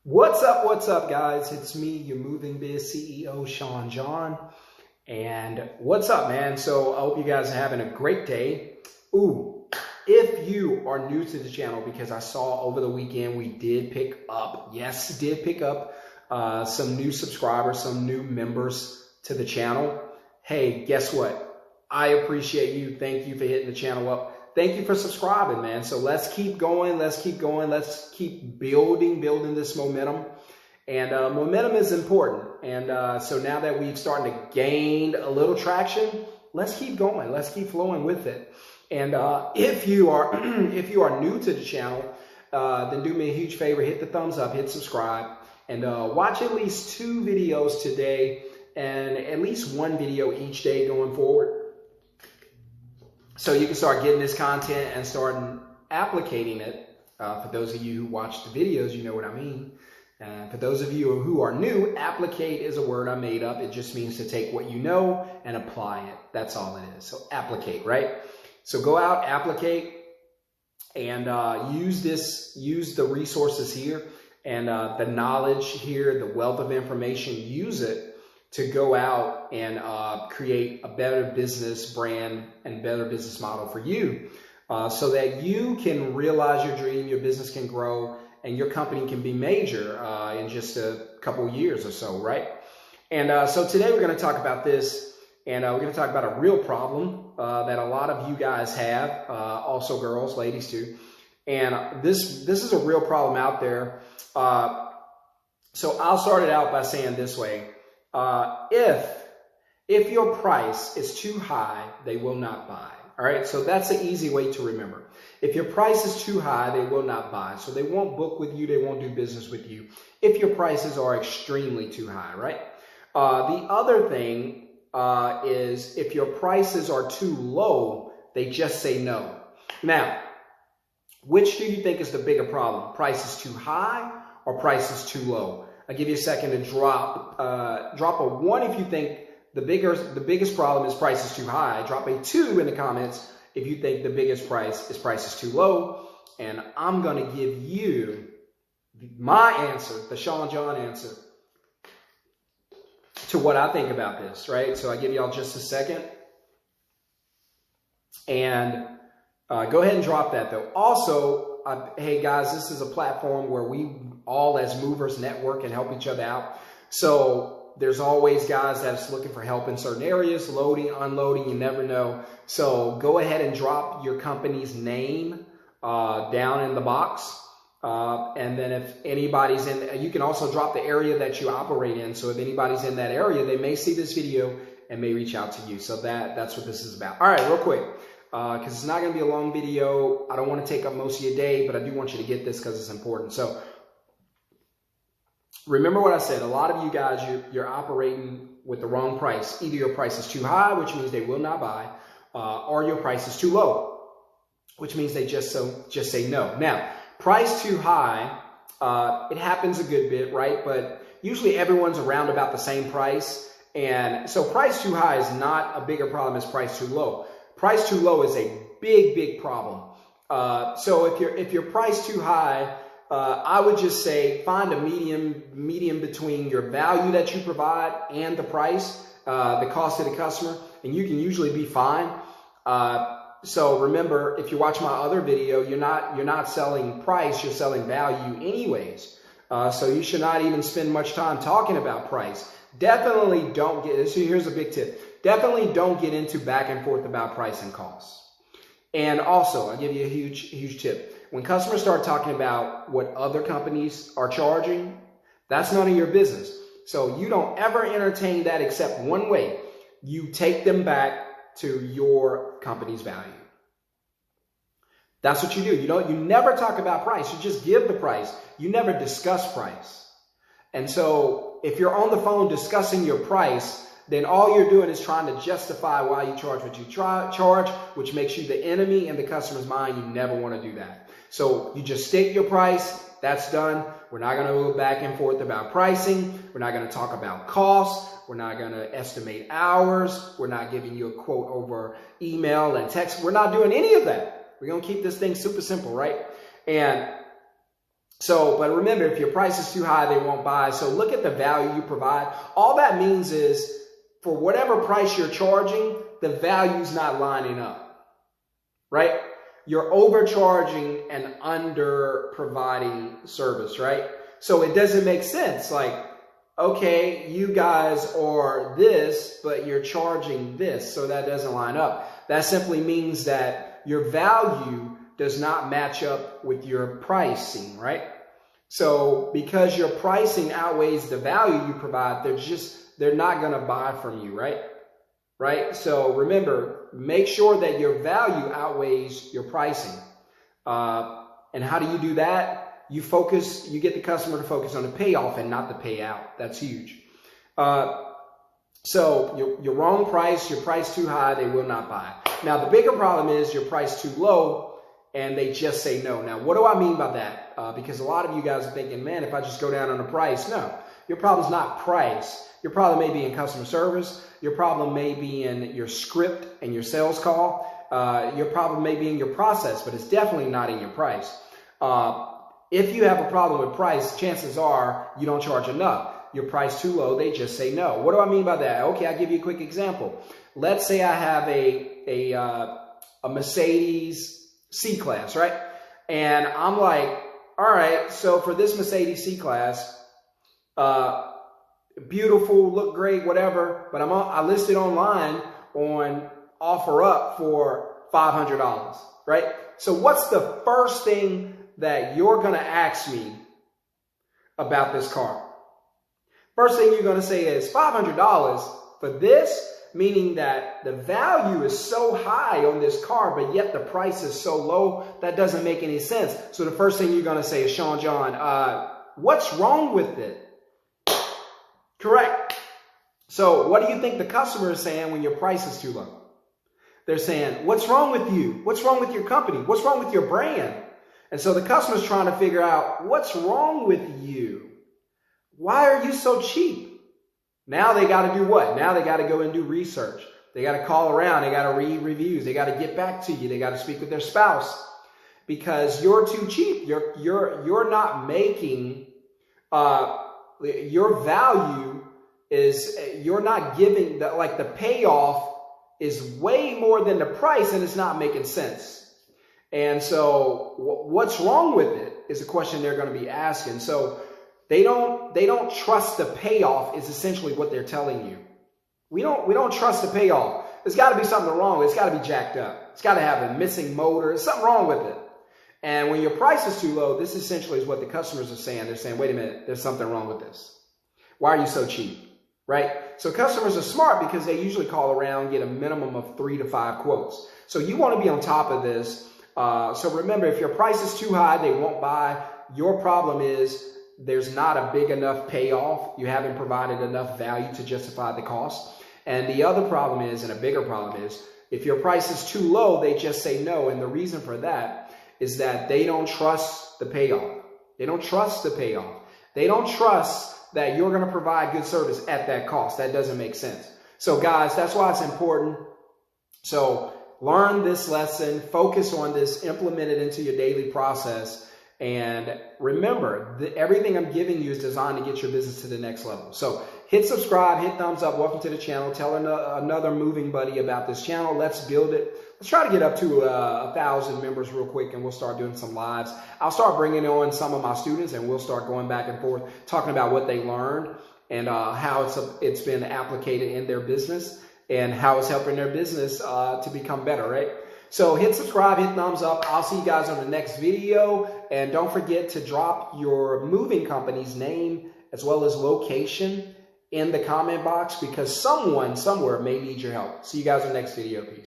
What's up, guys? It's me, your Moving Biz CEO, Sean John. And what's up, man? So I hope you guys are having a great day. If you are new to the channel, because I saw over the weekend we did pick up, some new subscribers, some new members to the channel. Hey, guess what? I appreciate you. Thank you for hitting the channel up. Thank you for subscribing, man. So let's keep going. Let's keep building this momentum. And momentum is important. And so now that we've started to gain a little traction, let's keep going. Let's keep flowing with it. And if you are new to the channel, then do me a huge favor, hit the thumbs up, hit subscribe, and watch at least 2 videos today and at least 1 video each day going forward. So you can start getting this content and start applicating it. For those of you who watch the videos, you know what I mean. For those of you who are new, applicate is a word I made up. It just means to take what you know and apply it. That's all it is. So applicate, right? So go out, applicate, and use the resources here and the knowledge here, the wealth of information. Use it to go out and create a better business brand and better business model for you, so that you can realize your dream, your business can grow, and your company can be major in just a couple years or so, right? And so today we're going to talk about this, and we're going to talk about a real problem that a lot of you guys have, also girls, ladies too. And this is a real problem out there. So I'll start it out by saying this way. If your price is too high, they will not buy. All right. So that's an easy way to remember. If your price is too high, they will not buy. So they won't book with you. They won't do business with you if your prices are extremely too high. Right. The other thing is if your prices are too low, they just say no. Now, which do you think is the bigger problem? Price is too high or price is too low? I'll give you a second to drop a 1 if you think the biggest problem is price is too high. Drop a 2 in the comments if you think the biggest price is too low. And I'm going to give you my answer, the Sean John answer, to what I think about this, right? So I give y'all just a second. And go ahead and drop that, though. Also, hey guys, this is a platform where we all as movers network and help each other out. So there's always guys that's looking for help in certain areas, loading, unloading, you never know. So go ahead and drop your company's name down in the box. And then if anybody's in, you can also drop the area that you operate in. So if anybody's in that area, they may see this video and may reach out to you. So that's what this is about. All right, real quick. Because it's not going to be a long video. I don't want to take up most of your day, but I do want you to get this because it's important. So remember what I said. A lot of you guys, you're operating with the wrong price. Either your price is too high, which means they will not buy, or your price is too low, which means they just say no. Now, price too high, it happens a good bit, right? But usually everyone's around about the same price. And so price too high is not a bigger problem as price too low. Price too low is a big problem. So if your price too high, I would just say find a medium between your value that you provide and the price, the cost to the customer, and you can usually be fine. So remember, if you watch my other video, you're not selling price, you're selling value anyways. So you should not even spend much time talking about price. Definitely don't get, so here's a big tip. Definitely don't get into back and forth about price and cost. And also, I'll give you a huge tip. When customers start talking about what other companies are charging, that's none of your business. So you don't ever entertain that except one way. You take them back to your company's value. That's what you do. You never talk about price. You just give the price. You never discuss price. And so if you're on the phone discussing your price, then all you're doing is trying to justify why you charge what you charge, which makes you the enemy in the customer's mind. You never want to do that. So you just state your price. That's done. We're not going to go back and forth about pricing. We're not going to talk about costs. We're not going to estimate hours. We're not giving you a quote over email and text. We're not doing any of that. We're going to keep this thing super simple, right? And So, but remember, if your price is too high, they won't buy. So look at the value you provide. All that means is for whatever price you're charging, the value's not lining up, right? You're overcharging and under providing service, right? So it doesn't make sense. Like, okay, you guys are this, but you're charging this. So that doesn't line up. That simply means that your value does not match up with your pricing, right? So because your pricing outweighs the value you provide, they're not going to buy from you, right? Right? So remember, make sure that your value outweighs your pricing. And how do you do that? You get the customer to focus on the payoff and not the payout. That's huge. So your wrong price, your price too high, they will not buy. Now, the bigger problem is your price too low and they just say no. Now, what do I mean by that? Because a lot of you guys are thinking, man, if I just go down on the price. No, your problem's not price. Your problem may be in customer service. Your problem may be in your script and your sales call. Your problem may be in your process, but it's definitely not in your price. If you have a problem with price, chances are you don't charge enough. Your price too low, they just say no. What do I mean by that? Okay, I'll give you a quick example. Let's say I have a Mercedes C-Class, right? And I'm like, all right, so for this Mercedes C-Class, beautiful, look great, whatever, but I listed online on OfferUp for $500, right? So what's the first thing that you're going to ask me about this car? First thing you're going to say is $500 for this, meaning that the value is so high on this car, but yet the price is so low, that doesn't make any sense. So the first thing you're going to say is, Sean John, what's wrong with it? Correct. So what do you think the customer is saying when your price is too low? They're saying, what's wrong with you? What's wrong with your company? What's wrong with your brand? And so the customer's trying to figure out, what's wrong with you? Why are you so cheap? Now they got to do what? Now they got to go and do research. They got to call around. They got to read reviews. They got to get back to you. They got to speak with their spouse because you're too cheap. You're not making, your value is, you're not giving the payoff is way more than the price and it's not making sense. And so what's wrong with it is a question they're going to be asking. So they don't trust the payoff is essentially what they're telling you. We don't trust the payoff. There's got to be something wrong. It's got to be jacked up. It's got to have a missing motor. There's something wrong with it. And when your price is too low, this essentially is what the customers are saying. They're saying, wait a minute, there's something wrong with this. Why are you so cheap? Right? So customers are smart because they usually call around, get a minimum of 3 to 5 quotes. So you want to be on top of this. So remember, if your price is too high, they won't buy. Your problem is there's not a big enough payoff. You haven't provided enough value to justify the cost. And the other problem is, and a bigger problem is, if your price is too low, they just say no. And the reason for that is that they don't trust the payoff. They don't trust the payoff. They don't trust that you're going to provide good service at that cost. That doesn't make sense. So guys, that's why it's important. So learn this lesson, focus on this, implement it into your daily process. And remember, everything I'm giving you is designed to get your business to the next level. So hit subscribe, hit thumbs up, welcome to the channel. Tell another moving buddy about this channel. Let's build it. Let's try to get up to 1,000 members real quick, and we'll start doing some lives. I'll start bringing on some of my students, and we'll start going back and forth, talking about what they learned and how it's been applicated in their business and how it's helping their business to become better, right? So hit subscribe, hit thumbs up. I'll see you guys on the next video. And don't forget to drop your moving company's name as well as location in the comment box because someone somewhere may need your help. See you guys on the next video. Peace.